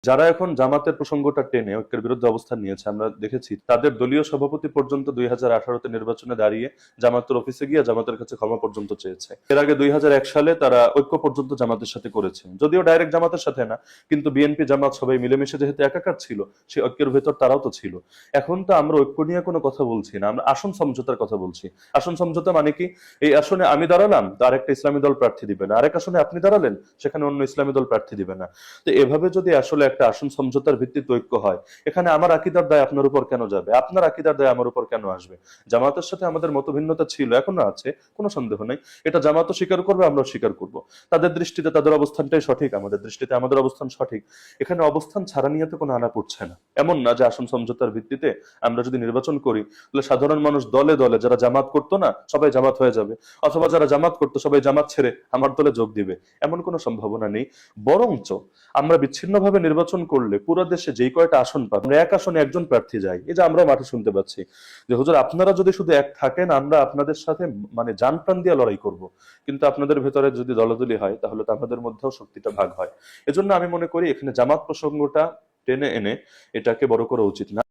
যারা এখন জামাতের প্রসঙ্গটা টেনে ঐক্যের বিরুদ্ধে অবস্থান নিয়েছে, আমরা দেখেছি তাদের দলীয় সভাপতি পর্যন্ত 2018-তে নির্বাচনে দাঁড়িয়ে জামাতের অফিসে গিয়ে জামাতের কাছে ক্ষমা পর্যন্ত চেয়েছে। এর আগে 2001 সালে তারা ঐক্য পর্যন্ত জামাতের সাথে করেছে, যদিও ডাইরেক্ট জামাতের সাথে না, কিন্তু বিএনপি জামাত সবাই মিলেমিশে যেহেতু একাকার ছিল, সেই ঐক্যের ভেতর তারাও তো ছিল। এখন তো আমরা ঐক্য নিয়ে কোনো কথা বলছি না, আমরা আসন সমঝোতার কথা বলছি। আসন সমঝোতা মানে কি? এই আসনে আমি দাঁড়ালাম, তো আরেকটা ইসলামী দল প্রার্থী দিবে না, আরেক আসনে আপনি দাঁড়ালেন, সেখানে অন্য ইসলামী দল প্রার্থী দিবে না। তো এভাবে যদি আসলে একটা আসন সমঝোতার ভিত্তিতে ঐক্য হয়, এখানে আমার আকীদার দায় আপনার উপর কেন যাবে, আপনার আকীদার দায় আমার উপর কেন আসবে? জামাতের সাথে আমাদের মতভিন্নতা ছিল, এখনো আছে, কোনো সন্দেহ নাই। এটা জামাতও স্বীকার করবে, আমরাও স্বীকার করব। তাদের দৃষ্টিতে তাদের অবস্থানটাই সঠিক, আমাদের দৃষ্টিতে আমাদের অবস্থান সঠিক। এখানে অবস্থান ছাড়া নিয়ে তো কোনো আনা পড়ছে না। এমন না যে আসন সমঝোতার ভিত্তিতে আমরা যদি নির্বাচন করি, তাহলে সাধারণ মানুষ দলে দলে যারা জামাত করতো না সবাই জামাত হয়ে যাবে, অথবা যারা জামাত করতো সবাই জামাত ছেড়ে আমার দলে যোগ দিবে। এমন কোনো সম্ভাবনা নেই। বরঞ্চ আমরা বিচ্ছিন্নভাবে নির্বাচন করলে পুরো দেশে যেই কয়টা আসন পাবো, আমরা এক আসনে একজন প্রার্থী যাই, এই যে আমরা মাঠে শুনতে পাচ্ছি যে হুজুর আপনারা যদি শুধু এক থাকেন আমরা আপনাদের সাথে মানে জান প্রাণ দিয়ে লড়াই করব, কিন্তু আপনাদের ভেতরে যদি দলাদলি হয় তাহলে তো আমাদের মধ্যেও শক্তিটা ভাগ হয়। এজন্য আমি মনে করি এখানে জামাত প্রসঙ্গটা টেনে এনে এটাকে বড় করা উচিত না।